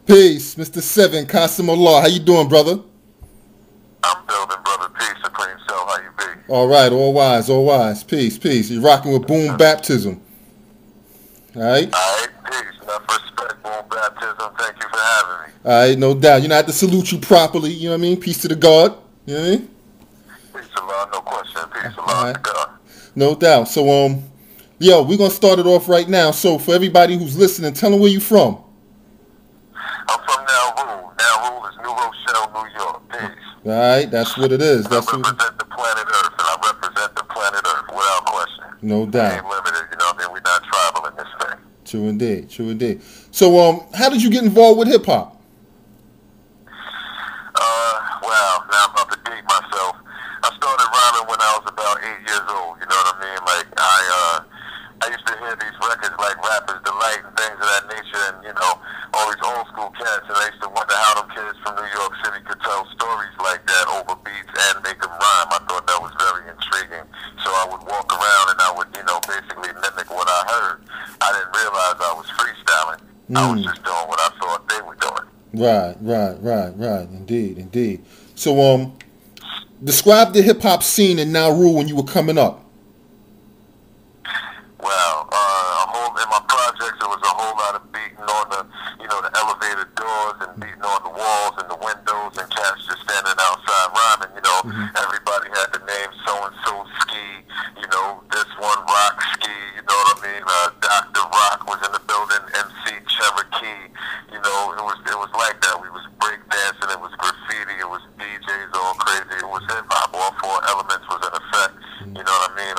Peace, Mr. Seven, Kasim Allah. How you doing, brother? I'm building, brother. Peace, Supreme Self. How you be? All right, all wise, all wise. Peace, peace. You're rocking with BAPtizm. All right? All right, peace. Enough respect, BAPtizm. Thank you for having me. All right, no doubt. You know, I have to salute you properly, you know what I mean? Peace to the God, you know what I mean? Peace to Allah, no question. Peace to All Allah, right. to God. No doubt. So, yo, we're going to start it off right now. So, for everybody who's listening, tell them where you from. I'm from Nauru. Nauru is New Rochelle, New York. Peace. All right, that's what it is. I represent the planet Earth, and I represent the planet Earth without question. No doubt. We ain't limited, you know what I mean? We're not tribal in this thing. True indeed, true indeed. So, how did you get involved with hip-hop? Well, now I'm about to date myself. I started rhyming when I was about 8 years old, you know what I mean? Like, I used to hear these records like Rapper's Delight and things of that nature, and, you know, all these old school cats, and I used to wonder how them kids from New York City could tell stories like that over beats and make them rhyme. I thought that was very intriguing. So I would walk around and I would, you know, basically mimic what I heard. I didn't realize I was freestyling. I was just doing what I thought they were doing. Right. Indeed. So, describe the hip-hop scene in Nauru when you were coming up. Well, in my projects, there was a whole lot of beating on the, you know, the elevator doors and beating on the walls and the windows and cats just standing outside rhyming. You know, everybody had the name so-and-so Ski, you know, this one Rock Ski, you know what I mean? Dr. Rock was in the building, MC Cherokee, you know, it was like that. We was breakdancing, it was graffiti, it was DJs all crazy, it was hip-hop, all four elements was in effect, you know what I mean?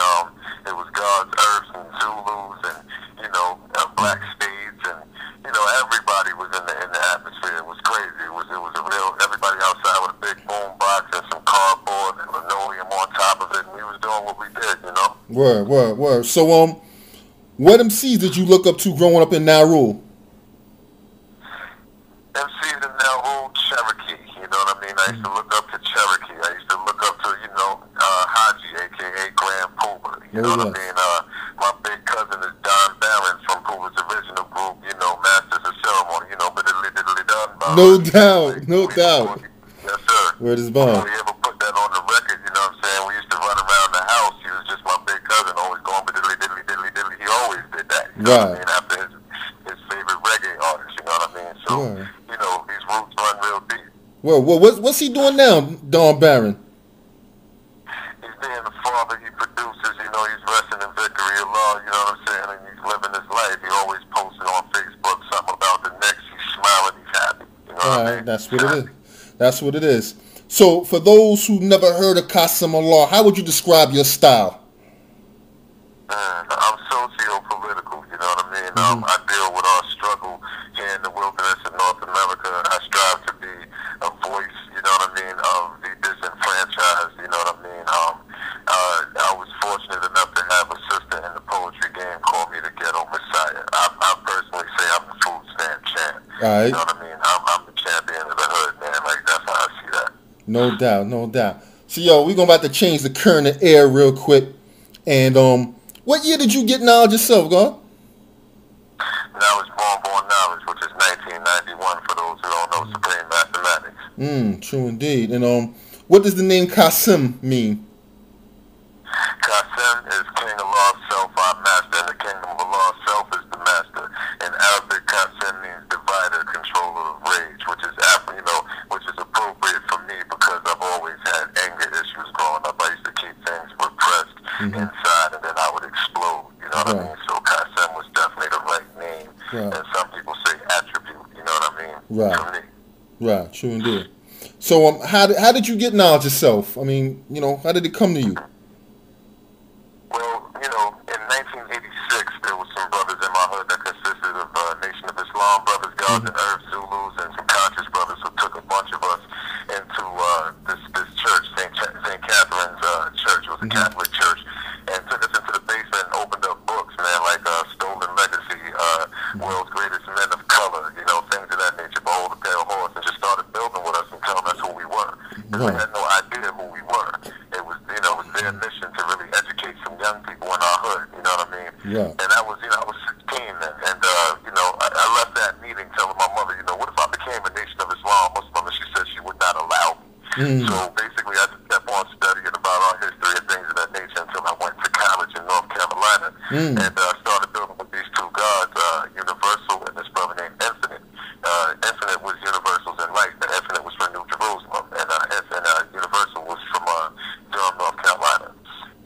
It was God's Earths and Zulus and, you know, Black Spades and, you know, everybody was in the atmosphere. It was crazy. It was a real, everybody outside with a big boom box and some cardboard and linoleum on top of it, and we was doing what we did, you know? Word. So, what MCs did you look up to growing up in Nauru? MCs in Nauru, Cherokee, you know what I mean? I used to look up to Cherokee. I used to look up to, you know, Haji, a.k.a. Grand Pooba, you know what I mean? My big cousin is Don Barron from Pooba's original group, you know, Masters of Ceremony, you know, but diddly done. No doubt. Yes, sir. Word is bond. Before he ever put that on the record, you know what I'm saying? We used to run around the house. He was just my big cousin, always going diddly. He always did that, you know what I mean? After his favorite reggae artist, you know what I mean? So, you know, these roots run real deep. Well, what's he doing now, Don Barron? He's being the father, he produces, you know, he's resting in victory of law, you know what I'm saying, and he's living his life. He always posting on Facebook something about the next, he's smiling, he's happy, you know what I mean? That's what it is. So, for those who never heard of Kasim Allah, how would you describe your style? I'm socio-political, you know what I mean? I deal with our struggle here in the wilderness of North America. I strive to be a voice, you know what I mean, of the disenfranchised, you know what I mean? I was fortunate enough to have a sister in the poetry game call me the Ghetto Messiah. I personally say I'm the food stamp champ. Right. You know what I mean? I'm the champion of the hood, man. Like, that's how I see that. No doubt. So, yo, we're about to change the current of air real quick. And, what year did you get knowledge yourself, God? Knowledge, born knowledge, which is 1991 for those who don't know supreme mathematics. True indeed. And, what does the name Kasim mean? Kasim is King Allah, self, our master, and the kingdom of Allah, self is the master. In Arabic, Kasim means divider, controller of rage, which is, you know, which is appropriate for me because I've always had anger issues growing up. I used to keep things repressed inside, and then I would explode. You know what I mean? So Kasim was definitely the right name, and some people say attribute. You know what I mean? For me. Right. True indeed. So, how did you get knowledge yourself? I mean, you know, how did it come to you? Well, you know, in 1986, there was some brothers in my hood that consisted of Nation of Islam brothers, Gods and Earth, Zulus, and some conscious brothers who took a bunch of us into this church, St. Catherine's Church. It was a Catholic church, and took us into the basement and opened up books, man, like Stolen Legacy, World's Greatest Men of Color, you know, things of that nature, Behold a Pale Horse, and just started building with us and telling us who we were. We had no idea who we were. It was, you know, it was their mission to really educate some young people in our hood, you know what I mean? And I was, you know, I was 16, and you know, I left that meeting telling my mother, you know, what if I became So basically, I just kept on studying about our history and things of that nature until I went to college in North Carolina. And started building with these two gods, Universal and this brother named Infinite. Infinite was Universal's and Light, and Infinite was from New Jerusalem, and Universal was from Durham, North Carolina.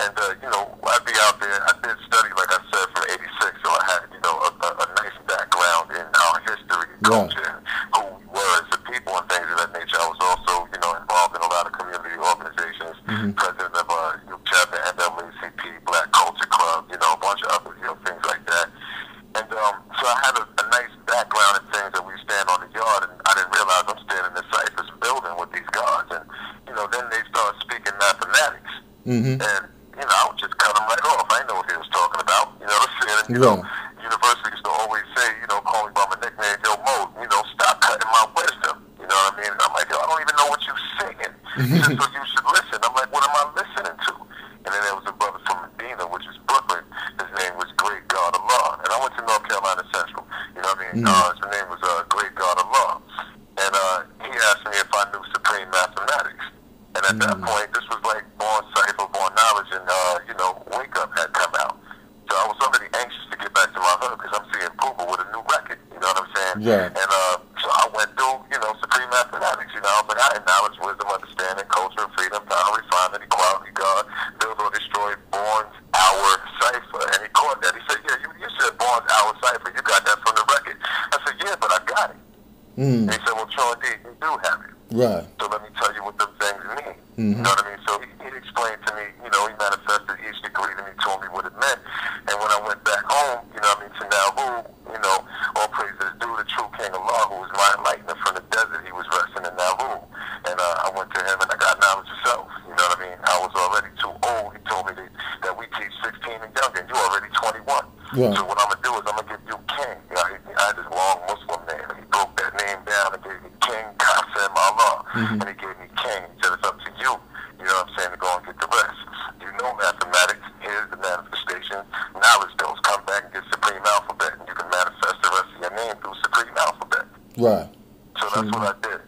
And, I'd be out there. I did study, like I said, from 86, so I had, a nice background in our history, culture, and who we were as a people and things of that nature. I was also, involved in a lot of community organizations, president of Youth Chapter, NAACP, Black Culture Club, a bunch of other, things like that. And so I had a nice background in things that we stand on the yard, and I didn't realize I'm standing in Cypher's building with these guards. And, then they started speaking mathematics. And, I would just cut them right off. I didn't know what he was talking about. You know what I'm saying? University used to always say, call me by my nickname, Yo Mo, stop cutting my wisdom. You know what I mean? And I'm like, yo, I don't even know what you're singing. He said, so you should listen. I'm like, what am I listening to? And then there was a brother from Medina, which is Brooklyn. His name was Great God Allah. And I went to North Carolina Central. You know what I mean? His name was Great God Allah. And he asked me if I knew supreme mathematics. And at that point, this was like Born Cipher, Born Knowledge, and, Wake Up had come out. So I was already anxious to get back to my hood because I'm seeing Poopa with a new record. You know what I'm saying? Yeah. And so I went through, supreme mathematics. I was like, I had knowledge, wisdom, understanding, culture, freedom, power, refinement, equality, God, build or destroy, Born's Hour Cipher. And he caught that. He said, yeah, you said Born's Hour Cipher. You got that from the record. I said, yeah, but I got it. And he said, well, true indeed, you do have it. Right. So let me tell you what them things mean. You know what I mean? So he explained to me, he manifested each degree to me, told me what it meant. And when I went back home, to Nauru, all praises due to true King Allah, who was my enlightener from the desert. He was resting in Nauru. And I went to him and I got knowledge of self. You know what I mean? I was already too old. He told me that we teach 16 and younger, and you're already 21. Yeah. So what I'm going to do is I'm going to give you King. I had this long Muslim name, and he broke that name down and gave me King Kasim Allah. And he gave me King. He said, it's up to you. You know what I'm saying? To go and get the rest. You know mathematics. Here's the manifestation. Knowledge those. Come back and get Supreme Alphabet, and you can manifest the rest of your name through Supreme Alphabet. Right. So that's what I did.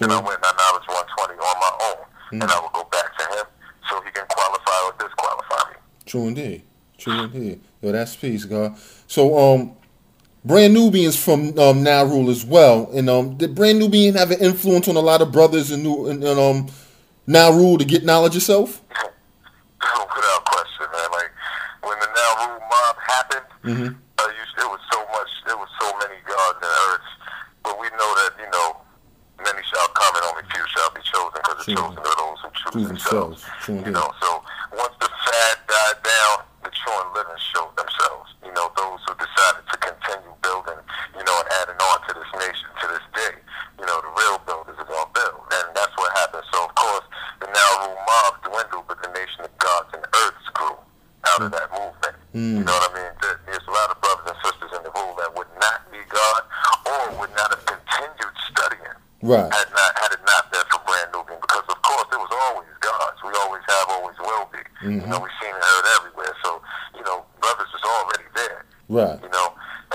And I went and I knowledge 120 on my own. And I would go back to him so he can qualify or disqualify me. True indeed. True indeed. Yo, that's peace, God. So, Brand Nubians from Nauru as well. And did Brand Nubian have an influence on a lot of brothers in Nauru to get knowledge yourself? Without question, man. Like, when the Nauru mob happened, it was so much, there was so many gods and earths. But we know that, many shall come and only few shall be chosen, because the chosen are those who choose themselves. So once the fad died down, the true and living showed themselves. Those who decided to continue building, and adding on to this nation to this day. The real builders are going to build. And that's what happened. So, of course, the Nauru mob dwindled, but the nation of gods and earths grew out of that movement. You know what I mean? There's a lot of brothers and sisters in the rule that would not be God or would not have continued studying. Right. Had it not been for Brand Nubian, because of course there was always gods. We always have, always will be. We've seen and heard everywhere. So, brothers was already there. Right.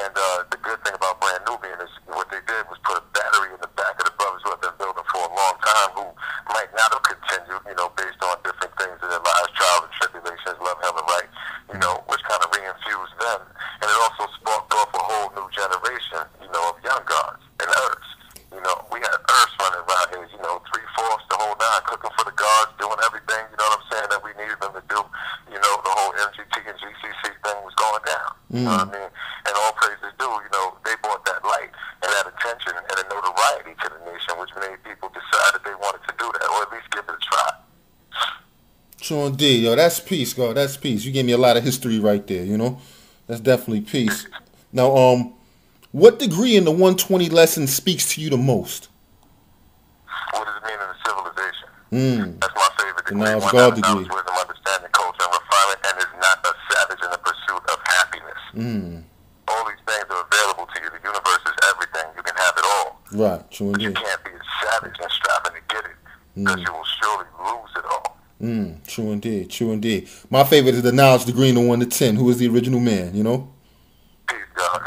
And the good thing about Brand Nubian is what they did was put a battery in the back of the brothers who have been building for a long time, who might not have continued, based on different things in their lives, trials and tribulations, love, hell, and right, which kind of re-infused them. And it also sparked off a whole new generation, of young gods and earths. We had earths running around here, 3/4, the whole nine, cooking for the gods, doing everything, that we needed them to do. The whole MGT and GCC thing was going down. You know what I mean? And all praises due, they brought that light and that attention and a notoriety to the nation, which made people decide that they wanted to do that, or at least give it a try. True indeed. Yo, that's peace, God. That's peace. You gave me a lot of history right there, That's definitely peace. Now, what degree in the 120 lesson speaks to you the most? What does it mean in the civilization? That's my favorite degree. The knowledge God degree. Wisdom, understanding, culture, and refinement, and is not a savage in the pursuit of happiness. All these things are available to you. The universe is everything. You can have it all. Right, true indeed. But you can't be a savage and striving to get it, because you will surely lose it all. True indeed, true indeed. My favorite is the knowledge degree in the 1 to 10. Who is the original man, Peace, God.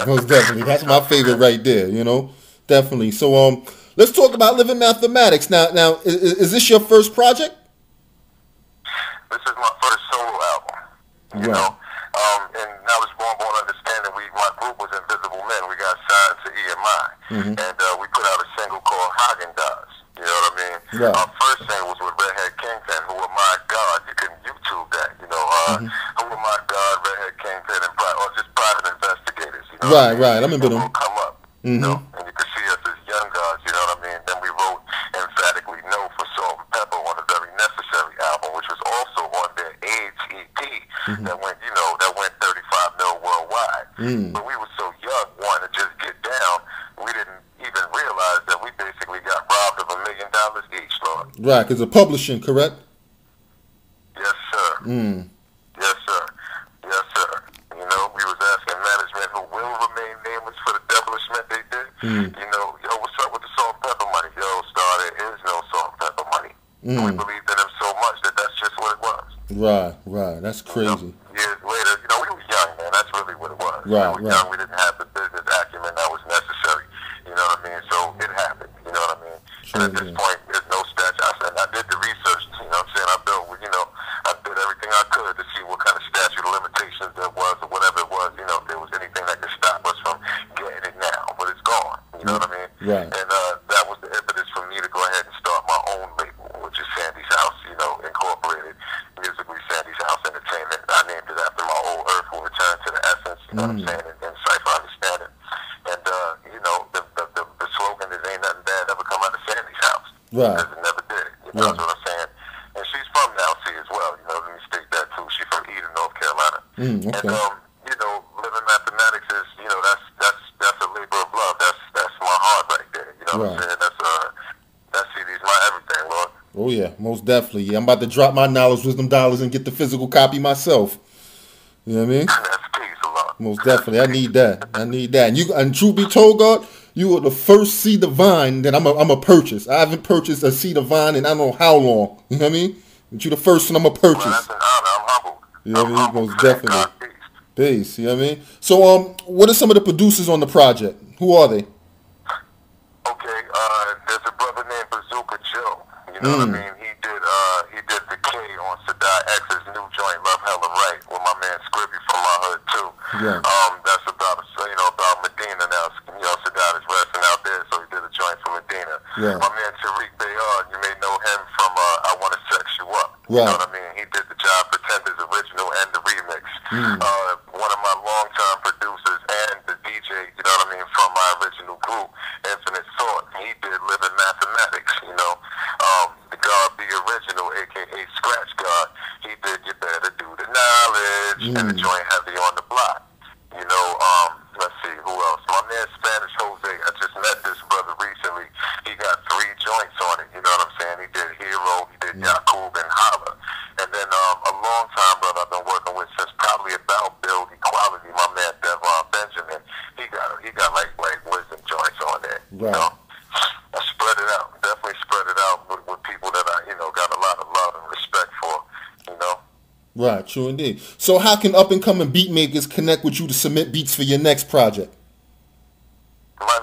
Most definitely. That's my favorite right there, Definitely. So let's talk about Living Mathematics. Now is this your first project? This is my first solo album. You Right. know, and that was born understanding. My group was Invisible Men. We got signed to EMI, and we put out a single called Hagen Dazs. You know what I mean? Right. Our first single was with Redhead Kingpin, Who Am I God? You can YouTube that. You know, Who Am I God? Redhead Kingpin, or just Private Investigators. You know Right, what I mean? right. I remember And them. we'll come up. You know, and you can see us as young gods. You know what I mean? Then we wrote Emphatically No for Salt and Pepper on a Very Necessary album, which was also on their AIDS EP that went, that went 35 mil worldwide. But we were so young, wanting to just get down, we didn't even realize that we basically got robbed of $1 million each, Lord. Right, because of publishing, correct? Yes, sir. Yes, sir. Yes, sir. You know, we was asking management, who will remain nameless for the devilishment they did. You know, yo, what's up with the salt and pepper money? Yo, Star, there is no salt and pepper money. We believed in them so much that that's just what it was. Right. That's crazy. Years later, we were young, man. That's really what it was. Right, we were young. We didn't have the business acumen that was necessary. You know what I mean? So it happened. You know what I mean? And at this point, there's no statute. I did the research. You know what I'm saying? I did everything I could to see what kind of statute of limitations there was or whatever it was. You know, if there was anything that could stop us from getting it now. But it's gone. You know what I mean? Right. And that was the impetus for me to go ahead and start my own label, which is Sandy's House, Incorporated, musically Sandy's House Entertainment. I named it after my old Earth will return to the essence, you know what I'm saying, and cipher understanding. And, the slogan is ain't nothing bad ever come out of Sandy's house. Right. Because it never did. That's what I'm saying. And she's from Nelsey as well, let me state that too. She's from Eden, North Carolina. Okay. And, Living Mathematics is, that's a labor of love. That's my heart right there. You know what I'm saying? That CD's my everything, Lord. Oh yeah, most definitely. Yeah, I'm about to drop my knowledge, wisdom dollars, and get the physical copy myself. You know what I mean? That's peace, Allah. Most definitely. I need that. And truth be told, God, you are the first seed divine that I'm a purchase. I haven't purchased a seed divine in I don't know how long. You know what I mean? But you're the first one I'm a purchase. Well, that's an honor. I'm humbled. You know what I mean? Most definitely. God, peace. Peace. You know what I mean? So what are some of the producers on the project? Who are they? Okay, there's a brother named Bazooka Joe. You know what I mean? He did the K on Sadai X's new joint, Love Hella Right, with my man Scribby from my hood too. Yeah. That's about Medina now. Sadai is resting out there, so he did a joint for Medina. Yeah. My man Tariq Bayard, you may know him from I Wanna Sex You Up. Right. You know what I mean? He did the Job Pretenders original and the remix. One of my longtime producers and the DJ, you know what I mean, from my original group, Infinite Thought. He did Living Mathematics, the God Be Original, a.k.a. Scratch God. He did You Better Do the Knowledge and the joint Heavy on the Block. Let's see, who else? My man Spanish Jose, I just met this brother recently. He got 3 joints on it, you know what I'm saying? He did Hero, he did Yakub and Holla. And then a long time brother I've been working with since probably about Build Equality, my man Devon Benjamin. He got like wisdom joints on there. Right. I spread it out. Definitely spread it out with people that I, got a lot of love and respect for, Right, true indeed. So how can up-and-coming beat makers connect with you to submit beats for your next project? My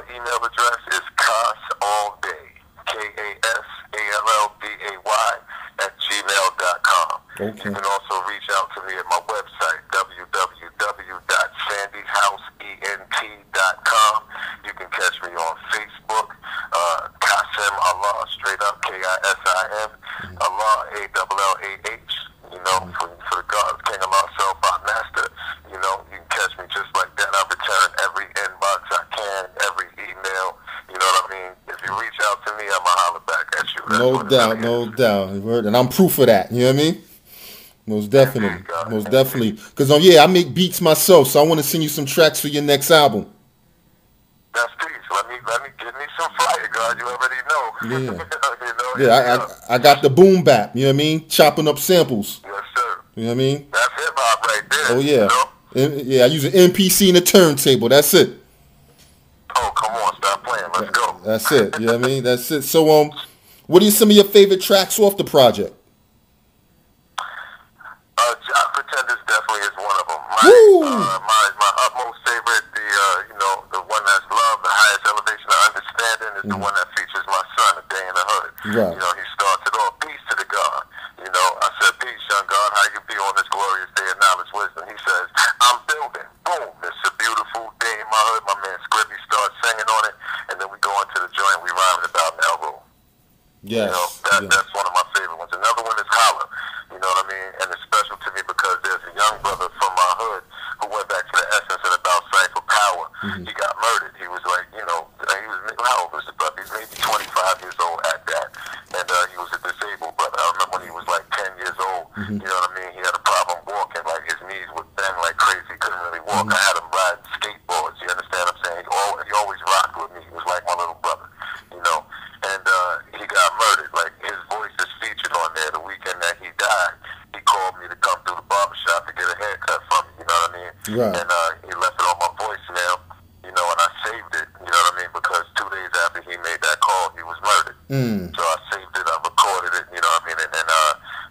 email address is kasallday, KASALLDAY @gmail.com. Okay. You can also reach out to me at my website, www.sandyhouseent.com. You can catch me on Facebook, Kasim Allah, straight up Kisim, Allah, ALLAH. For the God, King Allah, Self-Out Master. You can catch me just like that. I return every inbox I can, every email. You know what I mean? If you reach out to me, I'ma holler back at you. That's No doubt. And I'm proof of that. You know what I mean? Most definitely. Because, I make beats myself, so I want to send you some tracks for your next album. That's peace. Let me give me some fire, God. You already know. Yeah. I got the boom bap, you know what I mean? Chopping up samples. Yes, sir. You know what I mean? That's hip hop right there. Oh, yeah. Yeah, I use an MPC and a turntable. That's it. Oh, come on. Stop playing. Let's go. That's it. You know what I mean? That's it. So, what are some of your favorite tracks off the project? Job Pretenders definitely is one of them. My utmost favorite, the one that's Love, the highest elevation of understanding is the one that features my son, A Day in the Hood. Right. You know, he starts it off, peace to the God. You know, I said, peace, young God, how you be on this glorious day of knowledge, wisdom? He says, I'm building. Boom, it's a beautiful day in my hood. My man Scribby starts singing on it, and then we go into the joint, we rhyming about Melville. Yes. You know, that's one of my favorite ones. Another one is Holler. You know what I mean? And it's special to me because there's a young brother from my hood who went back to the essence and about Cypher Power. He got murdered. He was like, you know, he was, how old was the brother? He was maybe 25 years old at that. And he was a disabled brother. I remember when he was like 10 years old. You know what I mean? He had a problem walking. Like his knees would bend like crazy. He couldn't really walk. I had him riding skateboards. You understand what I'm saying? He always rocked with me. He was like my little brother, you know. And he got murdered. Like his voice is featured on there. The weekend that he died, he called me to come through the barbershop to get a haircut from me. You know what I mean? Right. And he left it on my voicemail. You know, and I saved it. You know what I mean? Because 2 days after he made that call, he was murdered. So I saved it. I recorded it. You know what I mean? And then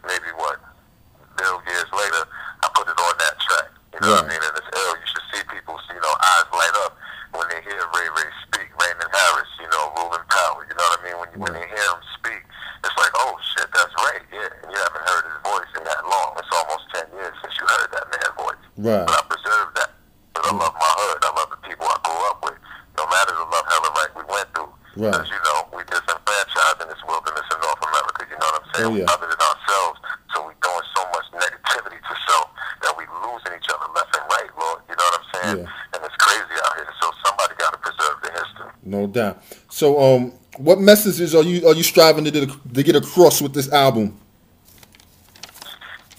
maybe years later, I put it on that track. You know what I mean? And it's ill. You should see people's, you know, eyes light up when they hear Ray Ray speak. Raymond Harris, you know, ruling power. You know what I mean? When they hear him speak, it's like, oh shit, that's Ray. Yeah, and you haven't heard his voice in that long. It's almost 10 years since you heard that man's voice. Right. But I preserved that. But I love my hood. I love the people I grew up with. No matter the love hell and right we went through. Right. Because, you know, we disenfranchised in this wilderness in North America. You know what I'm saying? Oh, yeah. Other than ourselves. So we doing so much negativity to self that we losing each other left and right, Lord. You know what I'm saying? Yeah. And it's crazy out here. So somebody got to preserve the history. No doubt. So, what messages are you striving to get across with this album?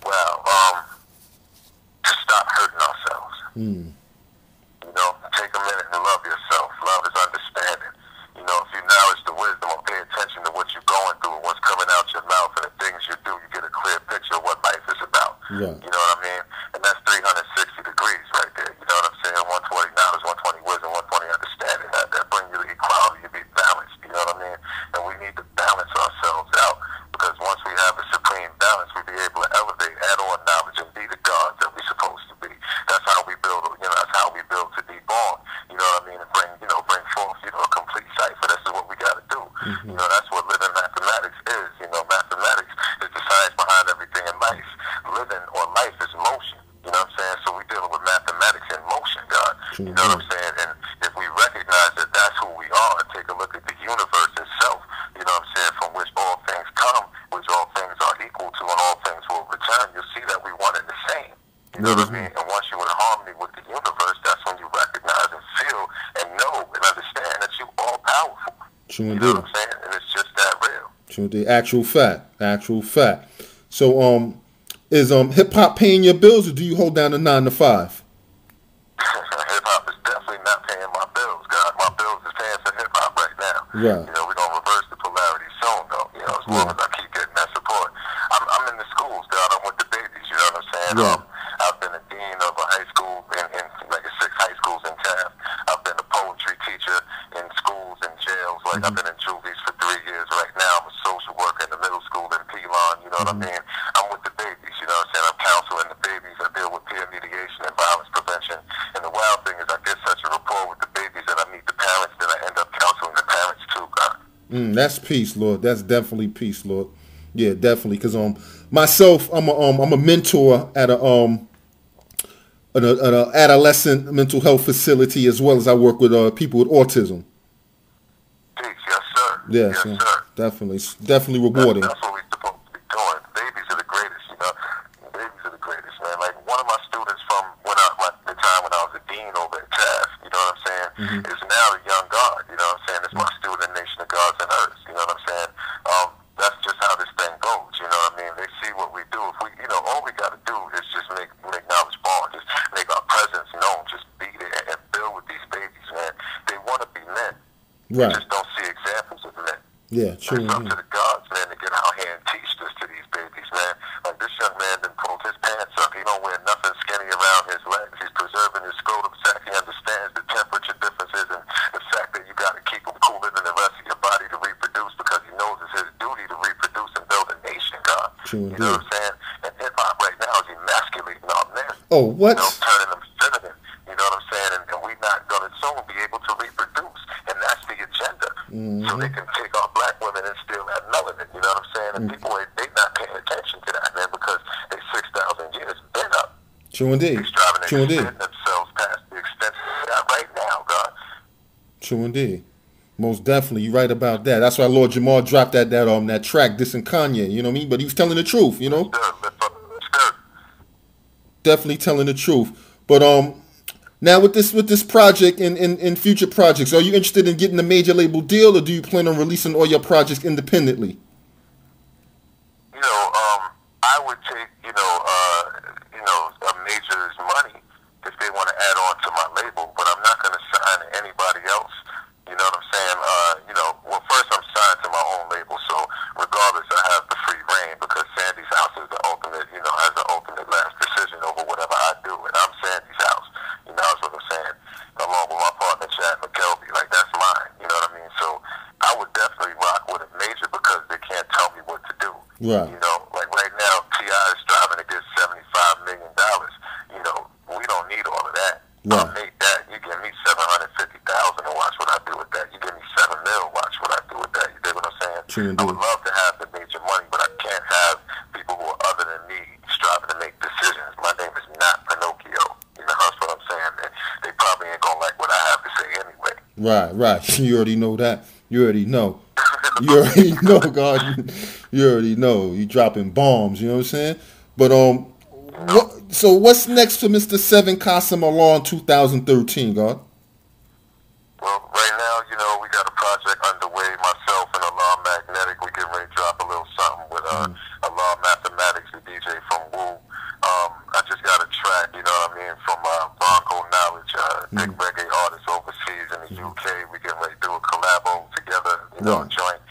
Well, to stop hurting ourselves. You know, take a minute and love yourself. Love is understanding. You know, if you acknowledge the wisdom or pay attention to what you're going through and what's coming out your mouth and the things you do, you get a clear picture of what life is about. Right. You know what I mean? And that's 360 degrees right there. You know what I'm saying? 120 knowledge, 120 wisdom, 120 understanding. That brings you to equality, you be balanced. You know what I mean? And we need to balance ourselves out because once we have a supreme balance, we'll be able to elevate, add on knowledge, and be the gods that we're supposed to be. That's how we build, you know, that's how we build to be born. You know what I mean? And bring forth, you know, a complete cipher. This is what we got to do. You know, that's what living mathematics is. You know, mathematics is the science behind everything in life. Living or life is motion. You know what I'm saying? So we're dealing with mathematics in motion, God. You know what I'm saying? And if we recognize that that's who we are and take a look at the universe itself, you know what I'm saying, from which all things come, which all things are equal to, and all things will return, you'll see that we one and the same. You know what I mean? And once you're in harmony with the universe, that's when you recognize and feel and know and understand that you're all powerful. True You indeed. know what I'm saying? And it's just that real. True indeed. Actual fact. Actual fact. So, is hip hop paying your bills, or do you hold down a 9 to 5? Hip hop is definitely not paying my bills, God. My bills is paying for hip hop right now. Right. You know, we're gonna reverse the polarity soon, though. You know, as long as I keep getting that support. I'm in the schools, God. I'm with the babies. You know what I'm saying? Yeah. I've been a dean of a high school in like 6 high schools in Taft. I've been a poetry teacher in schools and jails. Like I've been in juvies for 3 years. Right now, I'm a social worker in the middle school in Pelon. You know what I mean? I'm with the babies. You know what I'm saying? I'm counseling the babies. I deal with peer mediation and violence prevention. And the wild thing is, I get such a rapport with the babies that I meet the parents. Then I end up counseling the parents too, God. That's peace, Lord. That's definitely peace, Lord. Yeah, definitely. Because myself, I'm a mentor at an adolescent mental health facility, as well as I work with people with autism. Peace, yes, sir. Yes, Yes, sir. definitely rewarding. That's what we're supposed to be doing. Babies are the greatest, you know. Babies are the greatest, man. Like one of my students from the time when I was a dean over at Taft, you know what I'm saying, is now a young God. You know what I'm saying? It's my student in Nation of Gods and Earths. You know what I'm saying? That's just how this thing goes. You know what I mean? They see what we do. If we, you know, all we got to do is just make knowledge born. Just make our presence known. Just be there and build with these babies, man. They want to be men. Right. They just don't see examples of men. Yeah, true. It's up to the gods, man, to get out here and teach this to these babies, man. Like this young man done pulled his pants up. He don't wear nothing skinny around his legs. He's preserving his scrotum sac. He understands the temperature differences and the fact that you got to keep him cooler than the rest of your body to reproduce because he knows it's his duty to reproduce and build a nation, God. True, you know what I'm saying? And hip hop right now is emasculating our men. Oh, what? You know, turning them feminine. You know what I'm saying? And we're not going to soon be able to reproduce. so they can take our black women and steal that melanin. You know what I'm saying? And people, they not paying attention to that, man, because they 6,000 years been up. True indeed. They're striving to True indeed. extend themselves past the extent they got right now, God. True indeed. Most definitely, you're right about that. That's why Lord Jamal dropped that track dissing Kanye. You know what I mean? But he was telling the truth. You know. Definitely telling the truth. But now with this project and future projects, are you interested in getting a major label deal, or do you plan on releasing all your projects independently? You know, I would take a major's money if they want to add on to my label, but I'm not going to sign anybody else. You know what I'm saying? Well, first I'm signed to my own label, so regardless, I have the free reign because Sandy's house is the ultimate, has the ultimate last decision over whatever I do, and I'm Sandy's house. You know, that's what I'm saying. Along with my partner Chad McKelvey, like that's mine. You know what I mean? So I would definitely rock with a major because they can't tell me what to do. Right. You know, like right now, T.I. is striving to get $75 million. You know, we don't need all of that. Right. I'll make that. You give me $750,000 and watch what I do with that. You give me $7 million, watch what I do with that. You dig what I'm saying? True I would love to have the major money, but I can't have people who are other than me striving to make decisions. My name is not Pinocchio. You know, that's what I'm saying. They probably ain't gonna like what I have to say anyway. Right. You already know that. You already know. You already know, God. You already know. You dropping bombs. You know what I'm saying? But so what's next for Mr. 7 Kasim Allah in 2013, God? Well, right now, we got a project underway. Myself and Allah Magnetic, we getting ready to drop a little something with Allah Mathematics, the DJ from Woo. I just got a track, you know what I mean, from Bronco Knowledge, big reggae artists overseas in the UK. We getting ready to do a collabo together, a joint.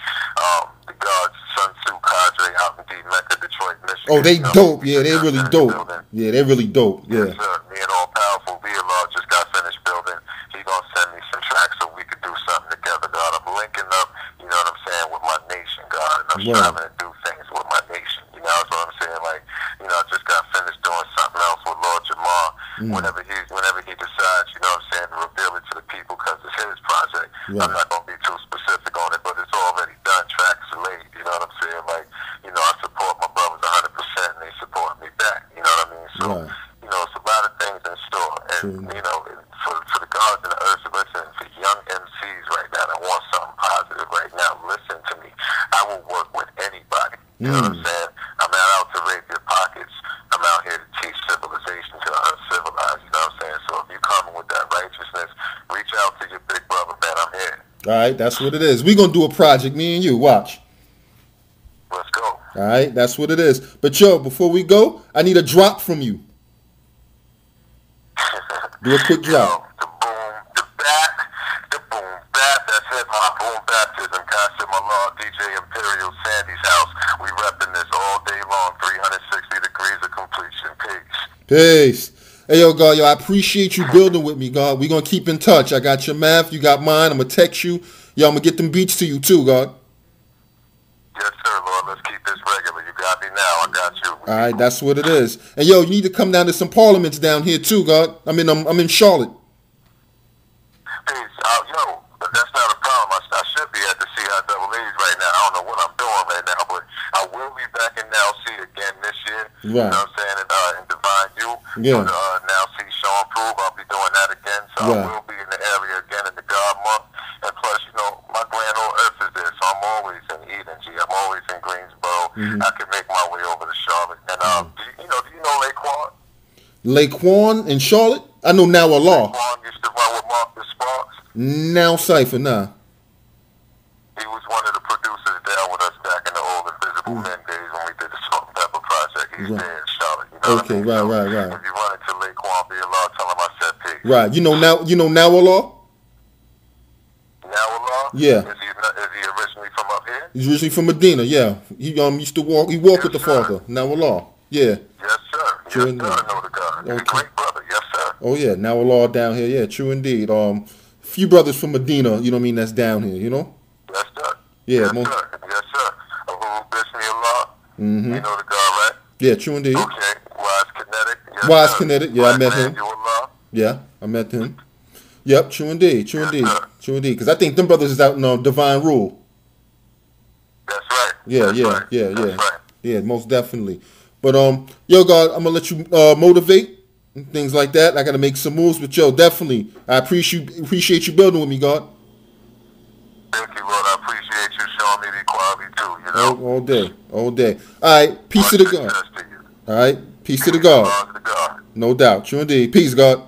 The Gods, Sun Tzu Cadre out in D Mecca, Detroit, Michigan. Oh, they dope. Yeah, they really dope. Yeah, they really dope. Yeah. Yes, sir. Me and All Powerful Allah just got finished building. He gonna send me some tracks so we could do something together, God. I'm linking up, you know what I'm saying, with my nation, God. And I'm striving to do things with my nation. You know what I'm saying? Like, I just got finished doing something else with Lord Jamal. Whenever he decides, you know what I'm saying, to reveal it to the people because it's his project. Right. I'm not gonna be too specific on it, but it's already done. Tracks laid. You know what I'm saying? Like, I support my brothers 100%, and they support me back. You know what I mean? So, it's a lot of things in store. And, for the gods and the earth to listen, for young MCs right now that want something positive right now, listen to me. I will work with anybody. You know what I'm saying? I'm not out to rape your pockets. I'm out here to teach civilization to the uncivilized. You know what I'm saying? So if you coming with that righteousness, reach out to your big brother, man. I'm here. All right, that's what it is. We're going to do a project, me and you. Watch. Let's go. All right, that's what it is. But, yo, before we go, I need a drop from you. Do a quick drop. The boom, the bap, that's hip-hop, boom, BAPtizm, Kasim Allah, DJ Imperial, Sandy's house. We repping this all day long, 360 degrees of completion. Peace. Hey, yo, God, I appreciate you building with me, God. We're going to keep in touch. I got your math, you got mine. I'm going to text you. Yo, I'm going to get them beats to you, too, God. Yes, sir, Lord. Let's keep this regular. You got me now. I got you. All right, that's what it is. And, yo, you need to come down to some parliaments down here, too, God. I'm in Charlotte. Peace. But that's not a problem. I should be at the CIAAs right now. I don't know what I'm doing right now, but I will be back in Now C again this year. Right. You know what I'm saying? In Divine U. Yeah. For Now C Show and Prove. I'll be doing that again. So I will be in the area again in the God month. And plus, my grand old earth is there, so I'm always in Eden, G. I'm always in Greensboro. I can make my way over to Charlotte. And do you know Laquan? Laquan in Charlotte? I know Now Allah. Laquan used to run with Marcus Sparks. Now Cypher, nah. He was one of the producers down with us back in the old Invisible Men days when we did the Salt and Pepper Project. He's there in Charlotte. You know Okay, what I mean? right. If you run into Laquan, be Allah, tell him I said peace. Right. You know Now Allah? Now Allah? Yeah. Is he originally from up here? He's originally from Medina, yeah. He used to walk. He walked with the Father. Now Allah, yeah. Yes, sir. True Yes, sir. I know the God. He's a great brother. Yes, sir. Oh yeah, Now Allah down here, yeah. True indeed. Few brothers from Medina, you know what I mean? That's down here, you know. Yes, sir. Yeah. Yes, sir. Yes, sir. Bismillah. You know the God, right? Yeah. True indeed. Okay. Wise Kinetic. Yes, Wise sir. Kinetic. Yeah, I met him. Allah. Yeah, I met him. Yep. True indeed. True indeed. Sir. True indeed. Because I think them brothers is out in Divine Rule. That's right. Yeah, That's yeah, right. yeah, That's yeah. right. Yeah, most definitely. But yo, God, I'm gonna let you motivate and things like that. I gotta make some moves, but yo, definitely, I appreciate you building with me, God. Thank you, Lord. I appreciate you showing me the equality too. You know. All day, all day. All right, peace to the God. Success to you. All right, peace to the Peace God. belongs to God. No doubt, true indeed. Peace, God.